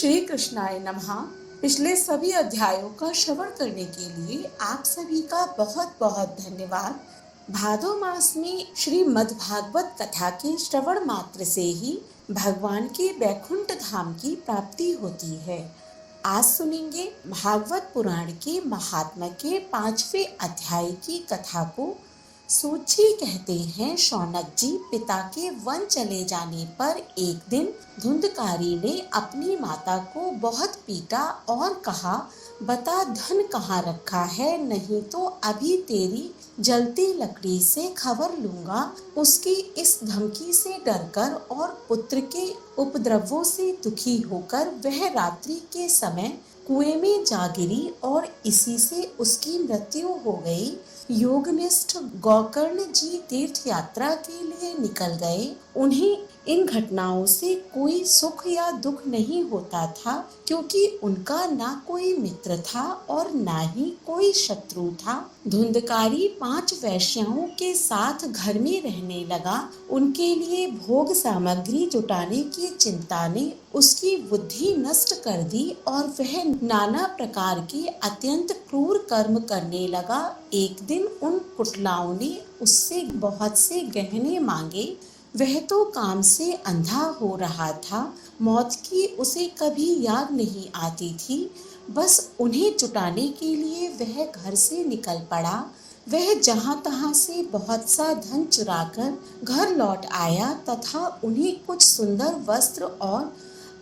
श्री कृष्णाय नमः। पिछले सभी अध्यायों का श्रवण करने के लिए आप सभी का बहुत बहुत धन्यवाद। भादो मास में श्रीमद् भागवत कथा के श्रवण मात्र से ही भगवान के बैकुंठ धाम की प्राप्ति होती है। आज सुनेंगे भागवत पुराण के महात्म्य के 5वें अध्याय की कथा को। सूची कहते हैं, शौनक जी पिता के वन चले जाने पर एक दिन धुंधकारी ने अपनी माता को बहुत पीटा और कहा, बता धन कहाँ रखा है, नहीं तो अभी तेरी जलती लकड़ी से खबर लूंगा। उसकी इस धमकी से डरकर और पुत्र के उपद्रवों से दुखी होकर वह रात्रि के समय कुएं में जा गिरी और इसी से उसकी मृत्यु हो गई। योगनिष्ठ गोकर्ण जी तीर्थ यात्रा के लिए निकल गए। उन्हें इन घटनाओं से कोई सुख या दुख नहीं होता था, क्योंकि उनका ना कोई मित्र था और ना ही कोई शत्रु था। धुंधकारी 5 वैश्याओं के साथ घर में रहने लगा। उनके लिए भोग सामग्री जुटाने की चिंता ने उसकी बुद्धि नष्ट कर दी और वह नाना प्रकार के अत्यंत क्रूर कर्म करने लगा। एक दिन उन कुटिलाओं ने उससे बहुत से गहने मांगे। वह तो काम से अंधा हो रहा था। मौत की उसे कभी याद नहीं आती थी। बस उन्हें जुटाने के लिए वह घर से निकल पड़ा। वह जहाँ तहाँ से बहुत सा धन चुराकर घर लौट आया तथा उन्हें कुछ सुंदर वस्त्र और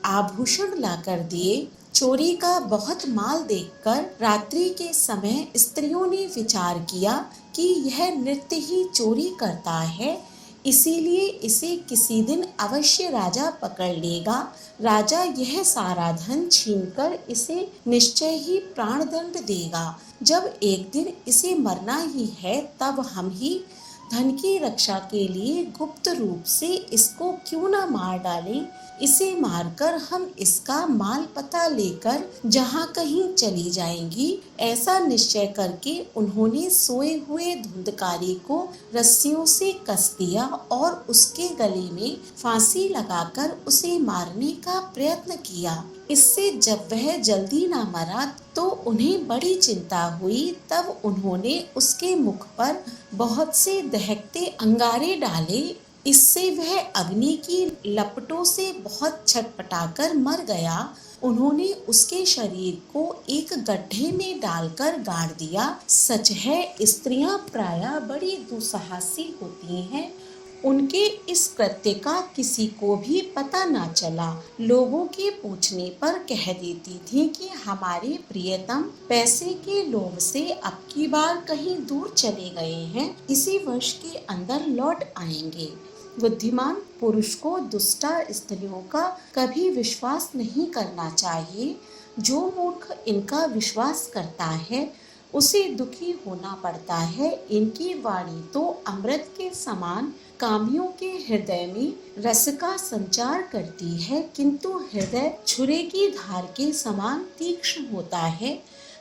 आभूषण लाकर दिए। चोरी का बहुत माल देखकर रात्रि के समय स्त्रियों ने विचार किया कि यह नृत्य ही चोरी करता है, इसीलिए इसे किसी दिन अवश्य राजा पकड़ लेगा। राजा यह सारा धन छीनकर इसे निश्चय ही प्राणदंड देगा। जब एक दिन इसे मरना ही है, तब हम ही धन की रक्षा के लिए गुप्त रूप से इसको क्यों न मार डालें। इसे मारकर हम इसका माल पता लेकर जहाँ कहीं चली जाएंगी। ऐसा निश्चय करके उन्होंने सोए हुए धुंधकारी को रस्सियों से कस दिया और उसके गले में फांसी लगाकर उसे मारने का प्रयत्न किया। इससे जब वह जल्दी ना मरा तो उन्हें बड़ी चिंता हुई। तब उन्होंने उसके मुख पर बहुत से दहकते अंगारे डाले। इससे वह अग्नि की लपटों से बहुत छटपटाकर मर गया। उन्होंने उसके शरीर को एक गड्ढे में डालकर गाड़ दिया। सच है, स्त्रियां प्रायः बड़ी दुस्साहसी होती हैं। उनके इस कृत्य का किसी को भी पता ना चला। लोगों के पूछने पर कह देती थी कि हमारे प्रियतम पैसे के लोभ से अब की बार कहीं दूर चले गए हैं, इसी वर्ष के अंदर लौट आएंगे। बुद्धिमान पुरुष को दुष्टा स्त्रियों का कभी विश्वास नहीं करना चाहिए। जो मूर्ख इनका विश्वास करता है उसे दुखी होना पड़ता है। इनकी वाणी तो अमृत के समान कामियों के हृदय में रस का संचार करती है, किंतु हृदय छुरे की धार के समान तीक्ष्ण होता है।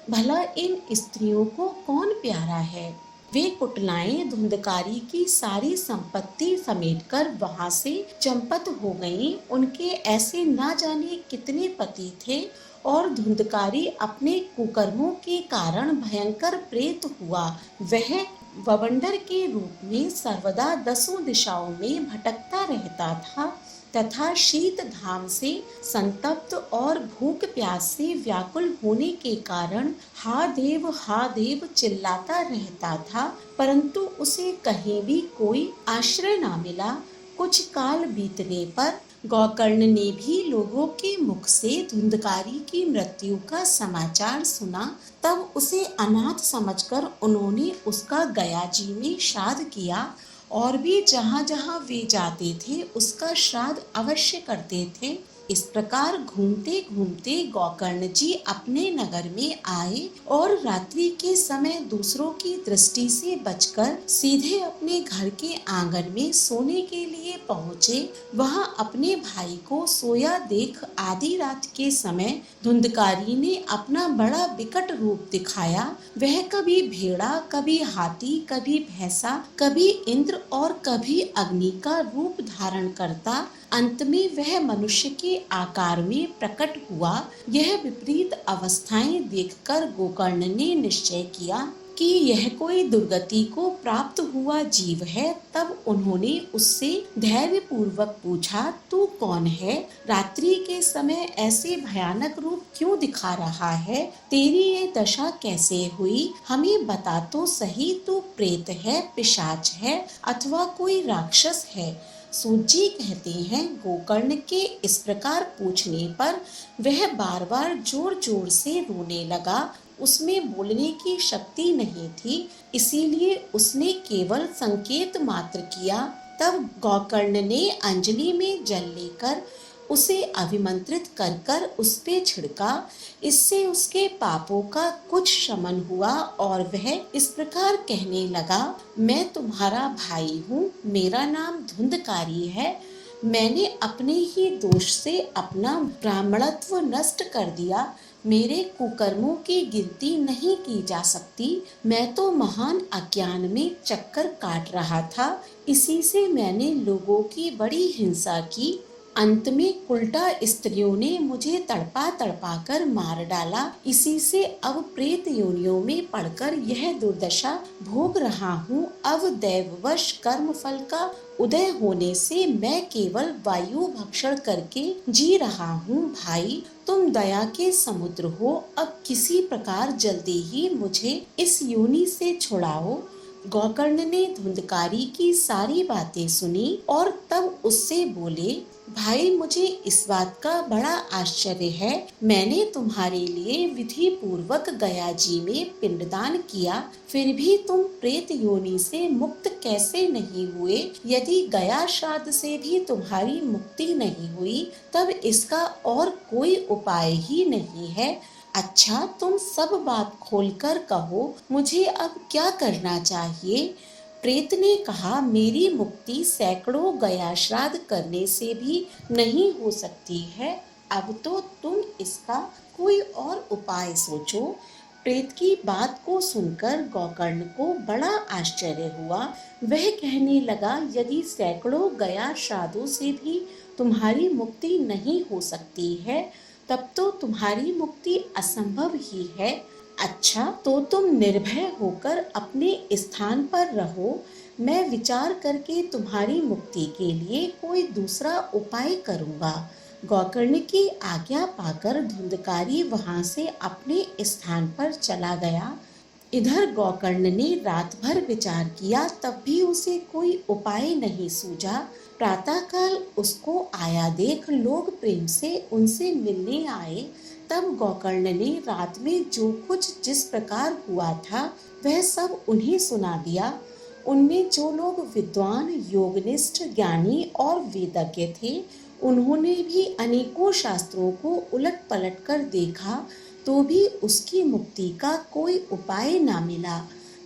भला इन स्त्रियों को कौन प्यारा है। वे कुटिलाएं धुंधकारी की सारी संपत्ति समेटकर वहां से चंपत हो गईं। उनके ऐसे ना जाने कितने पति थे और धुंधकारी अपने कुकर्मों के कारण भयंकर प्रेत हुआ। वह बवंडर के रूप में सर्वदा 10 दिशाओं में भटकता रहता था तथा शीत घाम से संतप्त और भूख प्यास से व्याकुल होने के कारण हा देव चिल्लाता रहता था, परंतु उसे कहीं भी कोई आश्रय ना मिला। कुछ काल बीतने पर गोकर्ण ने भी लोगों के मुख से धुंधकारी की मृत्यु का समाचार सुना। तब उसे अनाथ समझकर उन्होंने उसका गया जी में श्राद्ध किया और भी जहाँ जहाँ वे जाते थे उसका श्राद्ध अवश्य करते थे। इस प्रकार घूमते घूमते गोकर्ण जी अपने नगर में आए और रात्रि के समय दूसरों की दृष्टि से बचकर सीधे अपने घर के आंगन में सोने के लिए पहुँचे। वहां अपने भाई को सोया देख आधी रात के समय धुंधकारी ने अपना बड़ा विकट रूप दिखाया। वह कभी भेड़ा, कभी हाथी, कभी भैंसा, कभी इंद्र और कभी अग्नि का रूप धारण करता अंत में वह मनुष्य के आकार में प्रकट हुआ। यह विपरीत अवस्थाएं देखकर गोकर्ण ने निश्चय किया कि यह कोई दुर्गति को प्राप्त हुआ जीव है। तब उन्होंने उससे धैर्य पूर्वक पूछा, तू कौन है? रात्रि के समय ऐसे भयानक रूप क्यों दिखा रहा है? तेरी ये दशा कैसे हुई? हमें बता तो सही, तू प्रेत है, पिशाच है अथवा कोई राक्षस है? सूत जी कहते हैं, गोकर्ण के इस प्रकार पूछने पर वह बार बार जोर जोर से रोने लगा। उसमें बोलने की शक्ति नहीं थी, इसीलिए उसने केवल संकेत मात्र किया। तब गोकर्ण ने अंजलि में जल लेकर उसे अभिमंत्रित कर कर उस पे छिड़का। इससे उसके पापों का कुछ शमन हुआ और वह इस प्रकार कहने लगा, मैं तुम्हारा भाई हूँ, मेरा नाम धुंधकारी है। मैंने अपने ही दोष से अपना ब्राह्मणत्व नष्ट कर दिया। मेरे कुकर्मों की गिनती नहीं की जा सकती। मैं तो महान अज्ञान में चक्कर काट रहा था, इसी से मैंने लोगों की बड़ी हिंसा की। अंत में उल्टा स्त्रियों ने मुझे तड़पा तड़पा कर मार डाला। इसी से अब प्रेत योनियों में पड़कर यह दुर्दशा भोग रहा हूँ। अब दैववश कर्म फल का उदय होने से मैं केवल वायु भक्षण करके जी रहा हूँ। भाई, तुम दया के समुद्र हो, अब किसी प्रकार जल्दी ही मुझे इस योनि से छुड़ाओ। गोकर्ण ने धुंधकारी की सारी बातें सुनी और तब उससे बोले, भाई, मुझे इस बात का बड़ा आश्चर्य है। मैंने तुम्हारे लिए विधि पूर्वक गया जी में पिंडदान किया, फिर भी तुम प्रेत योनि से मुक्त कैसे नहीं हुए? यदि गया श्राद्ध से भी तुम्हारी मुक्ति नहीं हुई, तब इसका और कोई उपाय ही नहीं है। अच्छा, तुम सब बात खोलकर कहो, मुझे अब क्या करना चाहिए? प्रेत ने कहा, मेरी मुक्ति सैकड़ों गया श्राद्ध करने से भी नहीं हो सकती है। अब तो तुम इसका कोई और उपाय सोचो। प्रेत की बात को सुनकर गोकर्ण को बड़ा आश्चर्य हुआ। वह कहने लगा, यदि सैकड़ों गया श्राद्धों से भी तुम्हारी मुक्ति नहीं हो सकती है, तब तो तुम्हारी मुक्ति असंभव ही है। अच्छा, तो तुम निर्भय होकर अपने स्थान पर रहो। मैं विचार करके तुम्हारी मुक्ति के लिए कोई दूसरा उपाय करूँगा। गोकर्ण की आज्ञा पाकर धुंधकारी वहां से अपने स्थान पर चला गया। इधर गोकर्ण ने रात भर विचार किया, तब भी उसे कोई उपाय नहीं सूझा। प्रातःकाल उसको आया देख लोग प्रेम से उनसे मिलने आए। तब गोकर्ण ने रात में जो कुछ जिस प्रकार हुआ था वह सब उन्हें सुना दिया। उनमें जो लोग विद्वान, योगनिष्ठ, ज्ञानी और वेदज्ञ थे, उन्होंने भी अनेकों शास्त्रों को उलट पलट कर देखा, तो भी उसकी मुक्ति का कोई उपाय ना मिला।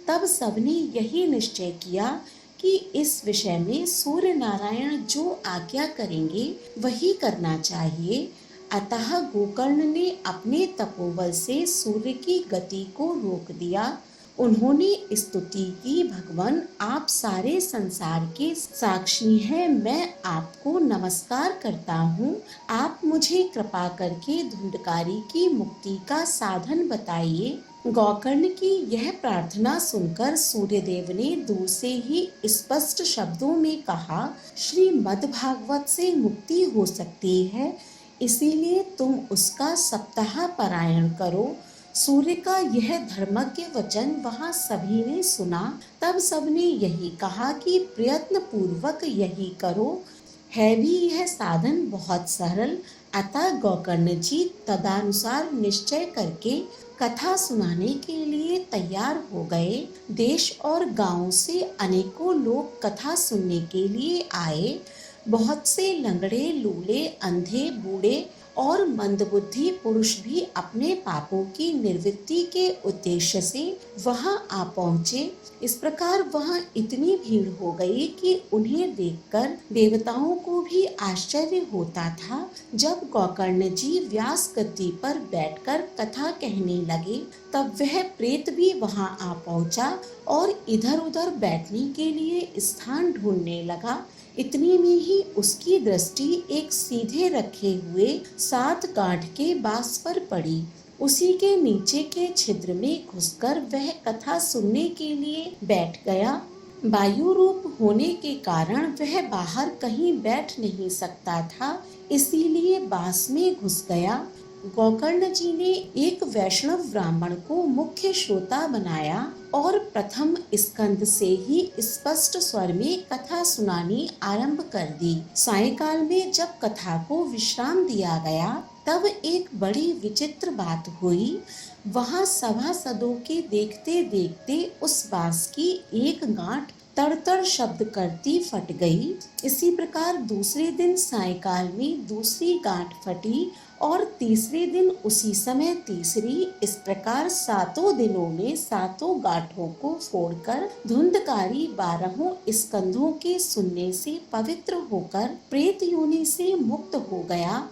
तब सबने यही निश्चय किया कि इस विषय में सूर्य नारायण जो आज्ञा करेंगे वही करना चाहिए। अतः गोकर्ण ने अपने तपोबल से सूर्य की गति को रोक दिया। उन्होंने स्तुति की, भगवान, आप सारे संसार के साक्षी हैं, मैं आपको नमस्कार करता हूँ। आप मुझे कृपा करके धुंधकारी की मुक्ति का साधन बताइए। गोकर्ण की यह प्रार्थना सुनकर सूर्यदेव ने दूर से ही स्पष्ट शब्दों में कहा, श्रीमद्भागवत से मुक्ति हो सकती है, इसीलिए तुम उसका सप्ताह पारायण करो। सूर्य का यह धर्मज्ञ वचन वहां सभी ने सुना। तब सबने यही कहा कि प्रयत्न पूर्वक यही करो। है भी यह साधन बहुत सरल। अतः गोकर्ण जी तदानुसार निश्चय करके कथा सुनाने के लिए तैयार हो गए। देश और गांव से अनेकों लोग कथा सुनने के लिए आए। बहुत से लंगड़े, लूले, अंधे, बूढ़े और मंदबुद्धि पुरुष भी अपने पापों की निवृत्ति के उद्देश्य से वहां आ पहुंचे। इस प्रकार वहां इतनी भीड़ हो गई कि उन्हें देखकर देवताओं को भी आश्चर्य होता था। जब गोकर्ण जी व्यास गद्दी पर बैठकर कथा कहने लगे, तब वह प्रेत भी वहां आ पहुंचा और इधर उधर बैठने के लिए स्थान ढूंढने लगा। इतने में ही उसकी दृष्टि एक सीधे रखे हुए 7 गांठ के बांस पर पड़ी। उसी के नीचे के छिद्र में घुसकर वह कथा सुनने के लिए बैठ गया। वायु रूप होने के कारण वह बाहर कहीं बैठ नहीं सकता था, इसीलिए बांस में घुस गया। गोकर्ण जी ने एक वैष्णव ब्राह्मण को मुख्य श्रोता बनाया और प्रथम स्कंद से ही स्पष्ट स्वर में कथा सुनानी आरंभ कर दी। सायंकाल में जब कथा को विश्राम दिया गया तब एक बड़ी विचित्र बात हुई। वहां सभासदों के देखते देखते उस बांस की एक गांठ तड़तड़ शब्द करती फट गई। इसी प्रकार दूसरे दिन सायंकाल में दूसरी गांठ फटी और तीसरे दिन उसी समय तीसरी। इस प्रकार 7 दिनों में 7 गांठों को फोड़कर धुंधकारी 12 स्कंधों के सुनने से पवित्र होकर प्रेत योनि से मुक्त हो गया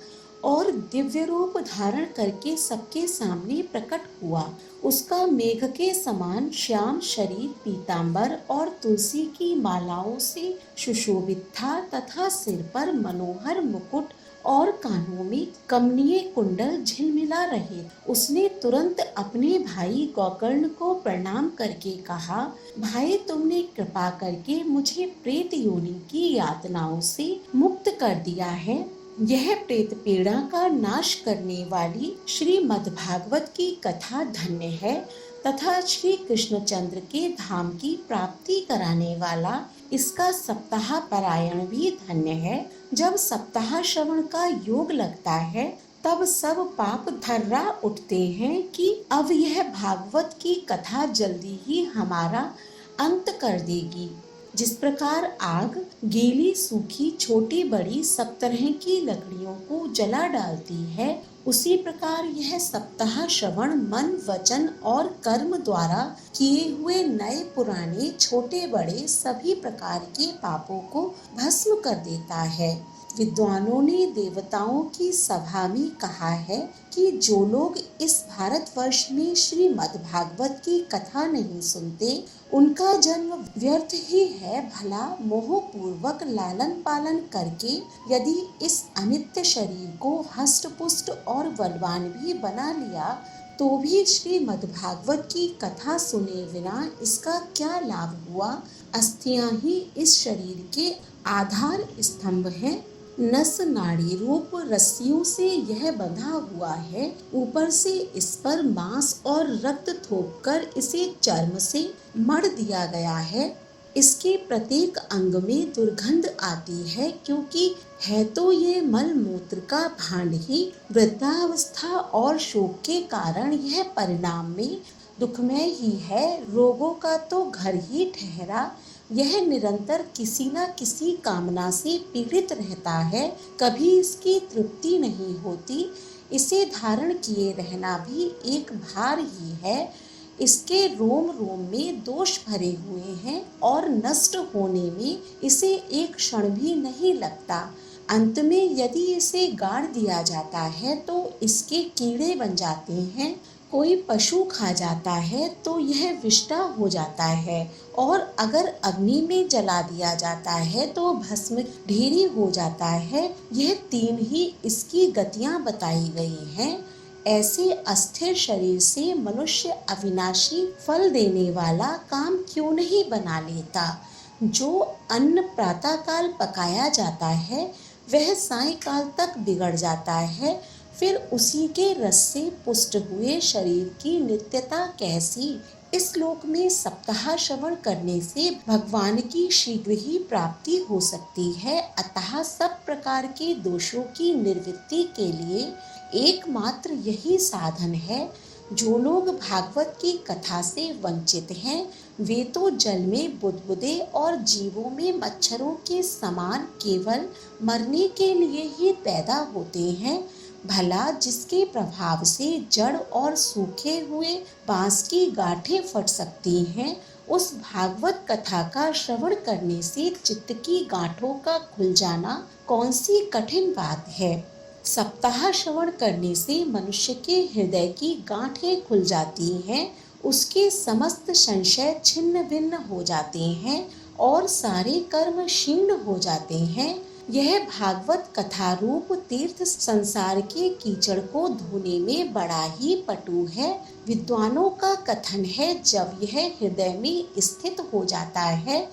और दिव्य रूप धारण करके सबके सामने प्रकट हुआ। उसका मेघ के समान श्याम शरीर पीतांबर और तुलसी की मालाओं से सुशोभित था तथा सिर पर मनोहर मुकुट और कानों में कमनीय कुंडल झिलमिला रहे। उसने तुरंत अपने भाई गोकर्ण को प्रणाम करके कहा, भाई तुमने कृपा करके मुझे प्रेत योनि की यातनाओं से मुक्त कर दिया है। यह प्रेत पीड़ा का नाश करने वाली श्रीमद्भागवत की कथा धन्य है तथा श्री कृष्णचंद्र के धाम की प्राप्ति कराने वाला इसका सप्ताह पारायण भी धन्य है। जब सप्ताह श्रवण का योग लगता है तब सब पाप थर्रा उठते हैं कि अब यह भागवत की कथा जल्दी ही हमारा अंत कर देगी। जिस प्रकार आग गीली सूखी छोटी बड़ी सब तरह की लकड़ियों को जला डालती है, उसी प्रकार यह सप्ताह श्रवण मन वचन और कर्म द्वारा किए हुए नए पुराने छोटे बड़े सभी प्रकार के पापों को भस्म कर देता है। विद्वानों ने देवताओं की सभा में कहा है कि जो लोग इस भारतवर्ष में श्रीमद्भागवत की कथा नहीं सुनते उनका जन्म व्यर्थ ही है। भला मोह पूर्वक लालन पालन करके यदि इस अनित्य शरीर को हष्ट पुष्ट और बलवान भी बना लिया तो भी श्रीमद्भागवत की कथा सुने बिना इसका क्या लाभ हुआ। अस्थियां ही इस शरीर के आधार स्तंभ हैं। नस नाड़ी रूप रस्सियों से यह बंधा हुआ है। ऊपर से इस पर मांस और रक्त थोपकर इसे चर्म से मढ़ दिया गया है। इसके प्रत्येक अंग में दुर्गंध आती है क्योंकि है तो ये मल मूत्र का भांड ही। वृद्धावस्था और शोक के कारण यह परिणाम में दुखमय ही है। रोगों का तो घर ही ठहरा। यह निरंतर किसी न किसी कामना से पीड़ित रहता है, कभी इसकी तृप्ति नहीं होती। इसे धारण किए रहना भी एक भार ही है। इसके रोम रोम में दोष भरे हुए हैं और नष्ट होने में इसे एक क्षण भी नहीं लगता। अंत में यदि इसे गाड़ दिया जाता है तो इसके कीड़े बन जाते हैं। कोई पशु खा जाता है तो यह विष्टा हो जाता है और अगर अग्नि में जला दिया जाता है तो भस्म ढेरी हो जाता है। यह 3 ही इसकी गतियां बताई गई हैं। ऐसे अस्थिर शरीर से मनुष्य अविनाशी फल देने वाला काम क्यों नहीं बना लेता। जो अन्न प्रातःकाल पकाया जाता है वह सायंकाल तक बिगड़ जाता है, फिर उसी के रस से पुष्ट हुए शरीर की नित्यता कैसी। इस लोक में सप्ताह श्रवण करने से भगवान की शीघ्र ही प्राप्ति हो सकती है। अतः सब प्रकार के दोषों की निवृत्ति के लिए एकमात्र यही साधन है। जो लोग भागवत की कथा से वंचित हैं वे तो जल में बुदबुदे और जीवों में मच्छरों के समान केवल मरने के लिए ही पैदा होते हैं। भला जिसके प्रभाव से जड़ और सूखे हुए बांस की गांठें फट सकती हैं, उस भागवत कथा का श्रवण करने से चित्त की गांठों का खुल जाना कौन सी कठिन बात है। सप्ताह श्रवण करने से मनुष्य के हृदय की गांठें खुल जाती हैं, उसके समस्त संशय छिन्न भिन्न हो जाते हैं और सारे कर्म क्षीण हो जाते हैं। यह भागवत कथा रूप तीर्थ संसार के कीचड़ को धोने में बड़ा ही पटु है। विद्वानों का कथन है, जब यह हृदय में स्थित हो जाता है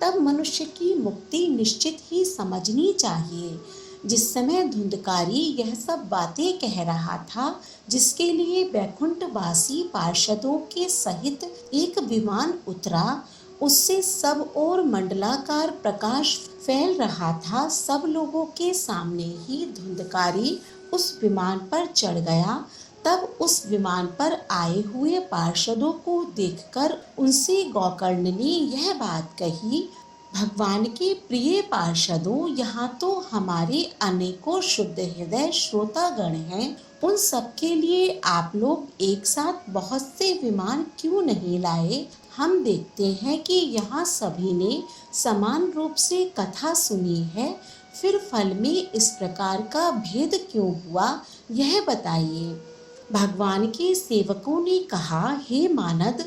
तब मनुष्य की मुक्ति निश्चित ही समझनी चाहिए। जिस समय धुंधकारी यह सब बातें कह रहा था, जिसके लिए वैकुंठवासी पार्षदों के सहित एक विमान उतरा, उससे सब ओर मंडलाकार प्रकाश फैल रहा था। सब लोगों के सामने ही धुंधकारी उस विमान पर चढ़ गया। तब उस विमान पर आए हुए पार्षदों को देखकर उनसे गोकर्ण ने यह बात कही, भगवान के प्रिय पार्षदों, यहाँ तो हमारे अनेकों शुद्ध हृदय श्रोतागण हैं। उन सबके लिए आप लोग एक साथ बहुत से विमान क्यों नहीं लाए? हम देखते हैं कि यहाँ सभी ने समान रूप से कथा सुनी है, फिर फल में इस प्रकार का भेद क्यों हुआ, यह बताइए। भगवान के सेवकों ने कहा, हे मानद,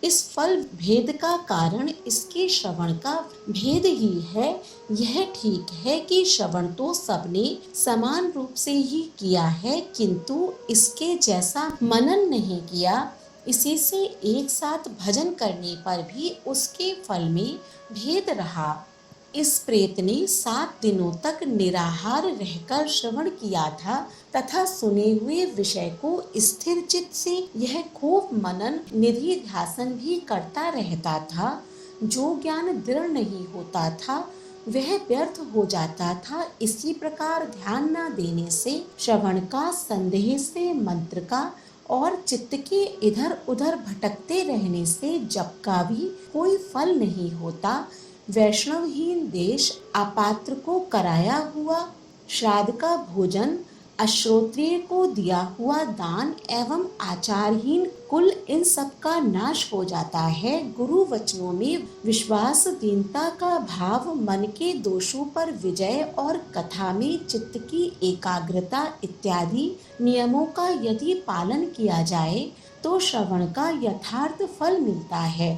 इस फल भेद का कारण इसके श्रवण का भेद ही है। यह ठीक है कि श्रवण तो सबने समान रूप से ही किया है, किंतु इसके जैसा मनन नहीं किया। इसी से एक साथ भजन करने पर भी उसके फल में भेद रहा। इस प्रेत ने 7 दिनों तक निराहार रहकर श्रवण किया था तथा सुने हुए विषय को स्थिर चित्त से यह खूब मनन निधि ध्यासन भी करता रहता था। जो ज्ञान दृढ़ नहीं होता था वह व्यर्थ हो जाता था। इसी प्रकार ध्यान न देने से, श्रवण का, संदेह से, मंत्र का और चित्त के इधर उधर भटकते रहने से जप का भी कोई फल नहीं होता। वैष्णवहीन देश, अपात्र को कराया हुआ श्राद्ध का भोजन, अश्रोत्रिय को दिया हुआ दान एवं आचारहीन कुल, इन सब का नाश हो जाता है। गुरु वचनों में विश्वास, दीनता का भाव, मन के दोषों पर विजय और कथा में चित्त की एकाग्रता इत्यादि नियमों का यदि पालन किया जाए तो श्रवण का यथार्थ फल मिलता है।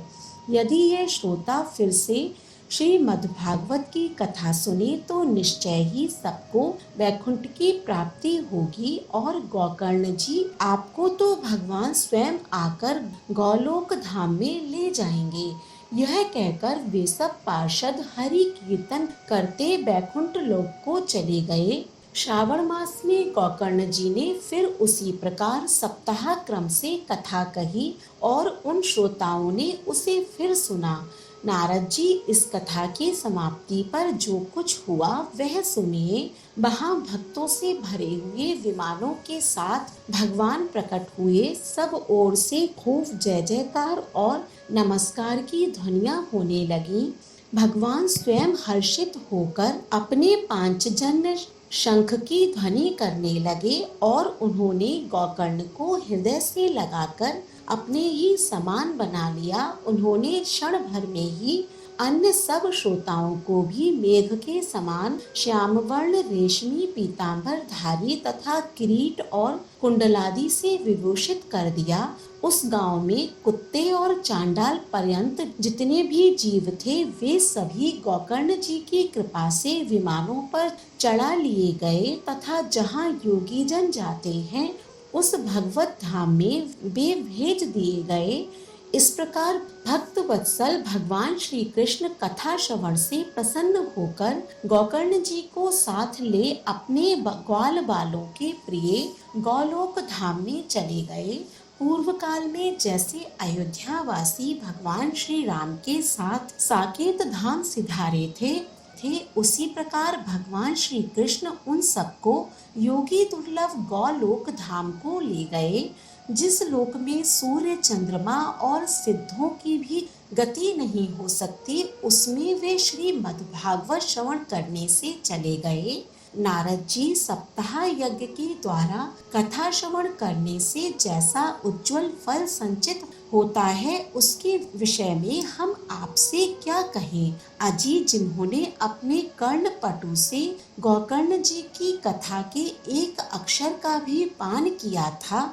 यदि ये श्रोता फिर से श्रीमद्भागवत की कथा सुने तो निश्चय ही सबको वैकुंठ की प्राप्ति होगी और गोकर्ण जी आपको तो भगवान स्वयं आकर गौलोक धाम में ले जाएंगे। यह कहकर वे सब पार्षद हरि कीर्तन करते वैकुंठ लोक को चले गए। श्रावण मास में गोकर्ण जी ने फिर उसी प्रकार सप्ताह क्रम से कथा कही और उन श्रोताओं ने उसे फिर सुना। नारद जी इस कथा की समाप्ति पर जो कुछ हुआ वह सुनिए। वहाँ भक्तों से भरे हुए विमानों के साथ भगवान प्रकट हुए। सब ओर से खूब जय जयकार और नमस्कार की ध्वनियाँ होने लगी। भगवान स्वयं हर्षित होकर अपने पांचजन्य शंख की ध्वनि करने लगे और उन्होंने गोकर्ण को हृदय से लगाकर अपने ही समान बना लिया। उन्होंने क्षण भर में ही अन्य सब श्रोताओं को भी मेघ के समान श्याम वर्ण रेशमी पीतांबर धारी तथा किरीट और कुंडलादि से विभूषित कर दिया। उस गांव में कुत्ते और चांडाल पर्यंत जितने भी जीव थे वे सभी गोकर्ण जी की कृपा से विमानों पर चढ़ा लिए गए तथा जहाँ योगी जन जाते हैं उस भगवत धाम में वे भेज दिए गए। इस प्रकार भक्त वत्सल भगवान श्री कृष्ण कथा श्रवण से प्रसन्न होकर गोकर्ण जी को साथ ले अपने ग्वाल बालों के प्रिय गौलोक धाम में चले गए। पूर्व काल में जैसे अयोध्या वासी भगवान श्री राम के साथ साकेत धाम सिधारे थे उसी प्रकार भगवान श्री कृष्ण उन सबको योगी दुर्लभ गौलोक धाम को ले गए। जिस लोक में सूर्य, चंद्रमा और सिद्धों की भी गति नहीं हो सकती, उसमें वे श्रीमद्भागवत श्रवण करने से चले गए। नारद जी सप्ताह यज्ञ के द्वारा कथा श्रवण करने से जैसा उज्जवल फल संचित होता है उसके विषय में हम आपसे क्या कहें। अजी जिन्होंने अपने कर्णपटु से गोकर्ण जी की कथा के एक अक्षर का भी पान किया था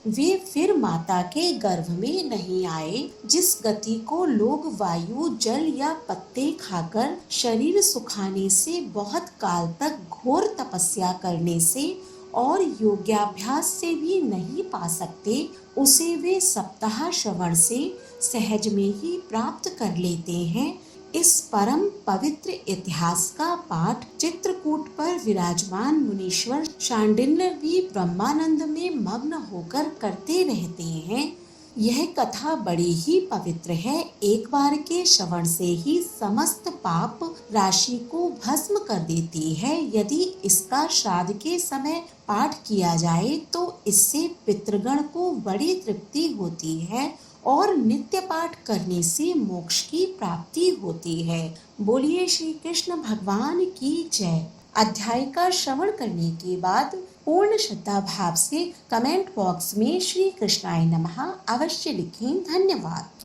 वे फिर माता के गर्भ में नहीं आए। जिस गति को लोग वायु, जल या पत्ते खाकर शरीर सुखाने से, बहुत काल तक घोर तपस्या करने से और योगाभ्यास से भी नहीं पा सकते, उसे वे सप्ताह श्रवण से सहज में ही प्राप्त कर लेते हैं। इस परम पवित्र इतिहास का पाठ चित्रकूट पर विराजमान मुनीश्वर शांडिल्य भी ब्रह्मानंद में मग्न होकर करते रहते हैं। यह कथा बड़ी ही पवित्र है। एक बार के श्रवण से ही समस्त पाप राशि को भस्म कर देती है। यदि इसका श्राद्ध के समय पाठ किया जाए तो इससे पितृगण को बड़ी तृप्ति होती है और नित्य पाठ करने से मोक्ष की प्राप्ति होती है। बोलिए श्री कृष्ण भगवान की जय। अध्याय का श्रवण करने के बाद पूर्ण श्रद्धा भाव से कमेंट बॉक्स में श्री कृष्णाय नमः अवश्य लिखें। धन्यवाद।